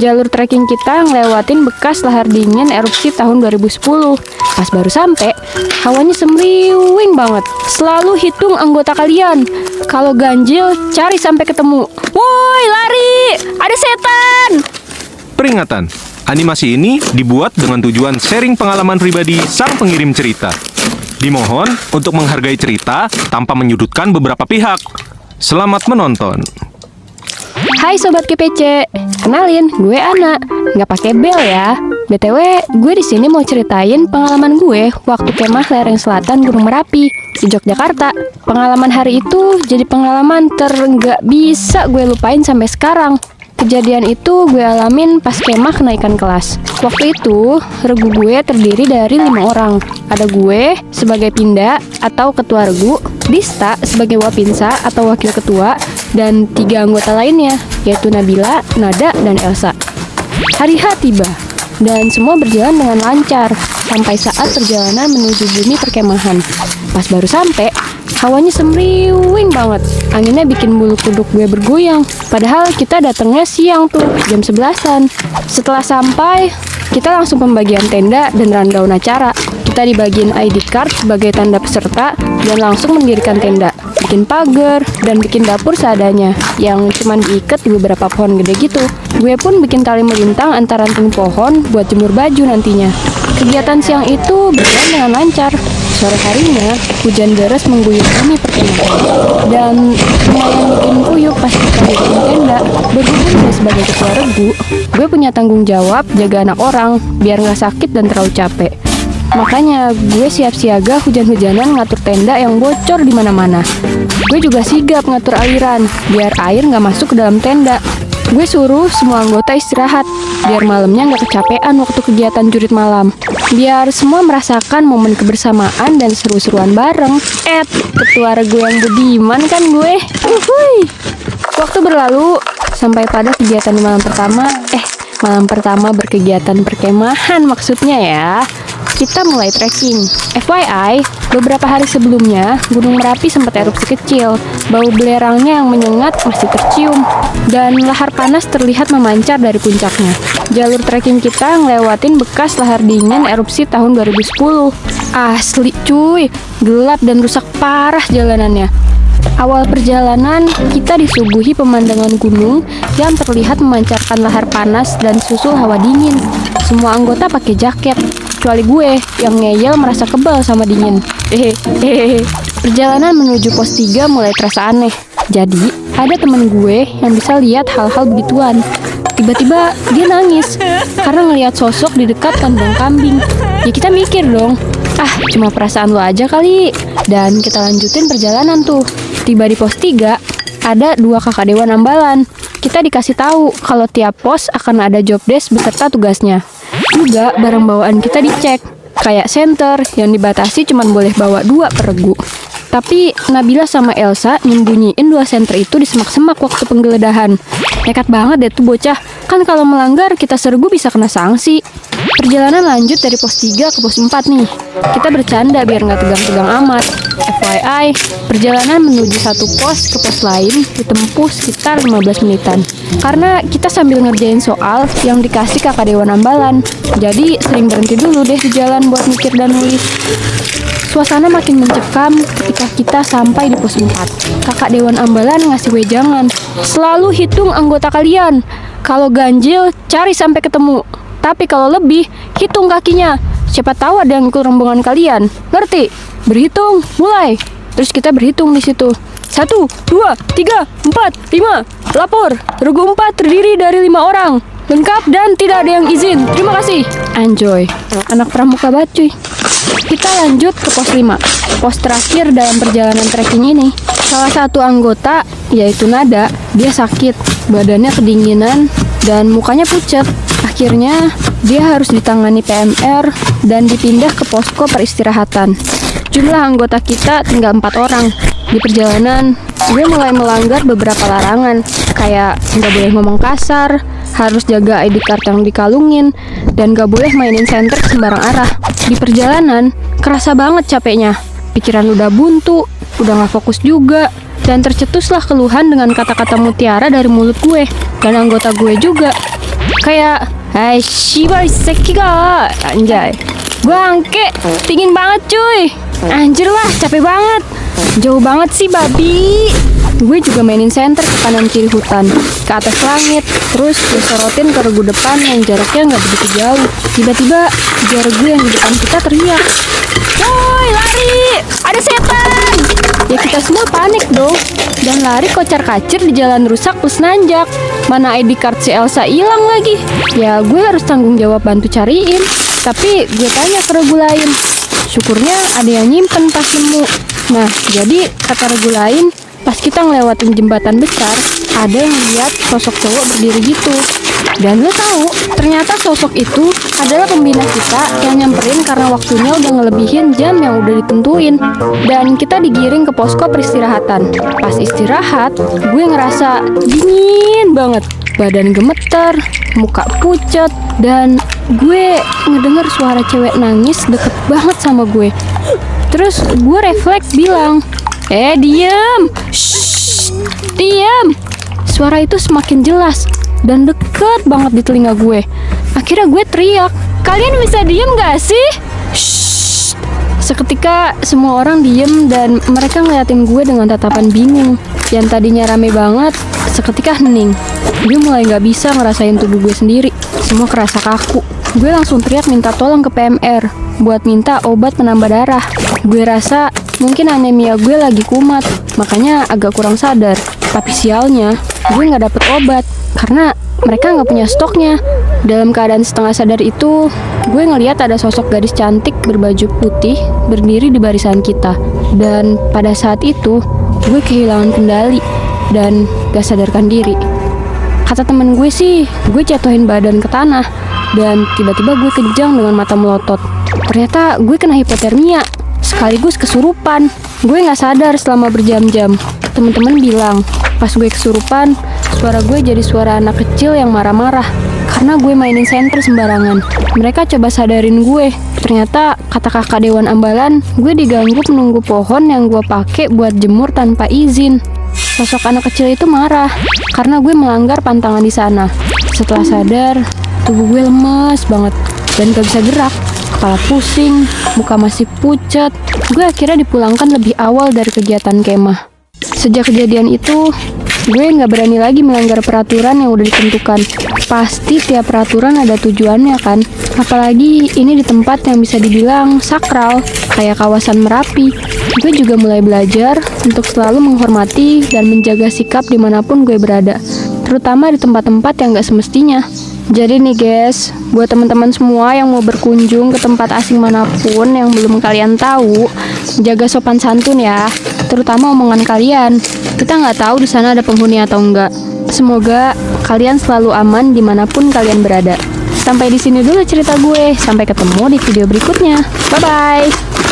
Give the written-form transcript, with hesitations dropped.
Jalur trekking kita ngelewatin bekas lahar dingin erupsi tahun 2010. Pas baru sampai, hawanya semriwing banget. Selalu hitung anggota kalian. Kalau ganjil, cari sampai ketemu. Woi, lari! Ada setan! Peringatan, animasi ini dibuat dengan tujuan sharing pengalaman pribadi sang pengirim cerita. Dimohon untuk menghargai cerita tanpa menyudutkan beberapa pihak. Selamat menonton. Hai Sobat KPC, kenalin gue Ana, nggak pakai bel ya. BTW, gue di sini mau ceritain pengalaman gue waktu kemah lereng selatan Gunung Merapi di Yogyakarta. Pengalaman hari itu jadi pengalaman nggak bisa gue lupain sampai sekarang. Kejadian itu gue alamin pas kemah kenaikan kelas. Waktu itu, regu gue terdiri dari 5 orang. Ada gue sebagai pinda atau ketua regu, Dista sebagai wapinsa atau wakil ketua, dan 3 anggota lainnya, yaitu Nabila, Nada, dan Elsa. Hari H tiba, dan semua berjalan dengan lancar, sampai saat perjalanan menuju bumi perkemahan. Pas baru sampai, hawanya semriwing banget. Anginnya bikin bulu kuduk gue bergoyang. Padahal kita datangnya siang tuh, jam 11-an. Setelah sampai, kita langsung pembagian tenda dan rundown acara. Kita dibagiin ID card sebagai tanda peserta dan langsung mendirikan tenda, bikin pagar, dan bikin dapur seadanya yang cuman diikat di beberapa pohon gede gitu. Gue pun bikin tali melintang antara ranting pohon buat jemur baju nantinya. Kegiatan siang itu berjalan dengan lancar. Sore harinya, hujan deras mengguyur bumi perkemahan dan lumayan bikin kuyup pas kita bikin tenda. Berhubung gue sebagai ketua regu, gue punya tanggung jawab jaga anak orang biar nggak sakit dan terlalu capek. Makanya gue siap siaga hujan-hujanan ngatur tenda yang bocor di mana-mana. Gue juga sigap ngatur aliran biar air nggak masuk ke dalam tenda. Gue suruh semua anggota istirahat biar malamnya nggak kecapean waktu kegiatan jurit malam. Biar semua merasakan momen kebersamaan dan seru-seruan bareng. Ketua regu yang budiman kan gue. Waktu berlalu sampai pada kegiatan di malam pertama. Malam pertama berkegiatan perkemahan maksudnya ya. Kita mulai trekking. FYI, beberapa hari sebelumnya, Gunung Merapi sempat erupsi kecil. Bau belerangnya yang menyengat masih tercium. Dan lahar panas terlihat memancar dari puncaknya. Jalur trekking kita ngelewatin bekas lahar dingin erupsi tahun 2010. Asli cuy, gelap dan rusak parah jalanannya. Awal perjalanan, kita disuguhi pemandangan gunung yang terlihat memancarkan lahar panas dan susul hawa dingin. Semua anggota pakai jaket, kecuali gue yang ngeyel merasa kebal sama dingin. Perjalanan menuju pos 3 mulai terasa aneh. Jadi, ada temen gue yang bisa lihat hal-hal begituan. Tiba-tiba dia nangis karena ngelihat sosok di dekat kandang kambing. Ya kita mikir dong, cuma perasaan lo aja kali. Dan kita lanjutin perjalanan tuh. Tiba di pos 3, ada 2 kakak dewan ambalan. Kita dikasih tahu kalau tiap pos akan ada job desk beserta tugasnya. Juga barang bawaan kita dicek, kayak senter yang dibatasi cuma boleh bawa 2 per regu. Tapi Nabila sama Elsa nyembunyiin 2 senter itu di semak-semak waktu penggeledahan. Nekat banget deh tuh bocah, kan kalau melanggar kita sergu bisa kena sanksi. Perjalanan lanjut dari pos 3 ke pos 4 nih. Kita bercanda biar nggak tegang-tegang amat. FYI, perjalanan menuju satu pos ke pos lain ditempuh sekitar 15 menitan. Karena kita sambil ngerjain soal yang dikasih kakak dewan ambalan. Jadi sering berhenti dulu deh di jalan buat mikir dan nulis. Suasana makin mencekam ketika kita sampai di pos 4. Kakak dewan ambalan ngasih wejangan. Selalu hitung anggota kalian. Kalau ganjil, cari sampai ketemu. Tapi kalau lebih, hitung kakinya. Siapa tahu ada yang ikut rombongan kalian. Ngerti? Berhitung, mulai. Terus kita berhitung di situ. 1, 2, 3, 4, 5. Lapor. Regu 4 terdiri dari 5 orang. Lengkap dan tidak ada yang izin. Terima kasih. Anjoy. Anak pramuka banget cuy. Kita lanjut ke pos 5. Pos terakhir dalam perjalanan trekking ini. Salah satu anggota, yaitu Nada, dia sakit. Badannya kedinginan dan mukanya pucat. Akhirnya, dia harus ditangani PMR dan dipindah ke posko peristirahatan. Jumlah anggota kita tinggal 4 orang. Di perjalanan, gue mulai melanggar beberapa larangan, kayak nggak boleh ngomong kasar, harus jaga ID card yang dikalungin, dan nggak boleh mainin senter ke sembarang arah. Di perjalanan, kerasa banget capeknya. Pikiran udah buntu, udah nggak fokus juga, dan tercetuslah keluhan dengan kata-kata mutiara dari mulut gue dan anggota gue juga. Kayak, hai shiba seki ga, anjay. Gue angke, pingin banget cuy. Anjir lah, capek banget. Jauh banget sih babi. Gue juga mainin center ke kanan kiri hutan, ke atas langit. Terus gue sorotin ke regu depan yang jaraknya nggak begitu jauh. Tiba-tiba kejar gue yang di depan kita teriak, "Woi, lari! Ada setan!" Ya kita semua panik dong. Dan lari kocar-kacir di jalan rusak plus nanjak. Mana ID card si Elsa hilang lagi. Ya gue harus tanggung jawab bantu cariin. Tapi gue tanya ke regu lain. Syukurnya ada yang nyimpen pas nemu. Nah, jadi kata regu lain, pas kita ngelewatin jembatan besar, ada yang lihat sosok cowok berdiri gitu. Dan lo tahu, ternyata sosok itu adalah pembina kita yang nyamperin karena waktunya udah ngelebihin jam yang udah ditentuin. Dan kita digiring ke posko peristirahatan. Pas istirahat, gue ngerasa dingin banget. Badan gemeter, muka pucat, dan gue ngedenger suara cewek nangis deket banget sama gue. Terus gue refleks bilang, diem! Shh, diem! Suara itu semakin jelas dan deket banget di telinga gue. Akhirnya gue teriak, "Kalian bisa diem gak sih?" Shh. Seketika semua orang diem dan mereka ngeliatin gue dengan tatapan bingung. Yang tadinya rame banget, seketika hening. Gue mulai gak bisa ngerasain tubuh gue sendiri. Semua kerasa kaku. Gue langsung teriak minta tolong ke PMR buat minta obat penambah darah. Gue rasa mungkin anemia gue lagi kumat, makanya agak kurang sadar. Tapi sialnya, gue gak dapet obat karena mereka gak punya stoknya. Dalam keadaan setengah sadar itu, gue ngeliat ada sosok gadis cantik berbaju putih berdiri di barisan kita. Dan pada saat itu, gue kehilangan kendali dan gak sadarkan diri. Kata temen gue sih, gue jatuhin badan ke tanah dan tiba-tiba gue kejang dengan mata melotot. Ternyata gue kena hipotermia sekaligus kesurupan. Gue gak sadar selama berjam-jam. Temen-temen bilang, pas gue kesurupan, suara gue jadi suara anak kecil yang marah-marah karena gue mainin senter sembarangan. Mereka coba sadarin gue. Ternyata kata kakak Dewan Ambalan, gue diganggu menunggu pohon yang gue pakai buat jemur tanpa izin. Sosok anak kecil itu marah karena gue melanggar pantangan di sana. Setelah sadar, tubuh gue lemes banget dan gak bisa gerak. Kepala pusing, muka masih pucat. Gue akhirnya dipulangkan lebih awal dari kegiatan kemah. Sejak kejadian itu, gue gak berani lagi melanggar peraturan yang udah ditentukan. Pasti tiap peraturan ada tujuannya kan. Apalagi ini di tempat yang bisa dibilang sakral, kayak kawasan Merapi. Gue juga mulai belajar untuk selalu menghormati dan menjaga sikap dimanapun gue berada, terutama di tempat-tempat yang gak semestinya. Jadi nih guys, buat teman-teman semua yang mau berkunjung ke tempat asing manapun yang belum kalian tahu, jaga sopan santun ya, terutama omongan kalian. Kita nggak tahu di sana ada penghuni atau enggak. Semoga kalian selalu aman dimanapun kalian berada. Sampai di sini dulu cerita gue. Sampai ketemu di video berikutnya. Bye bye.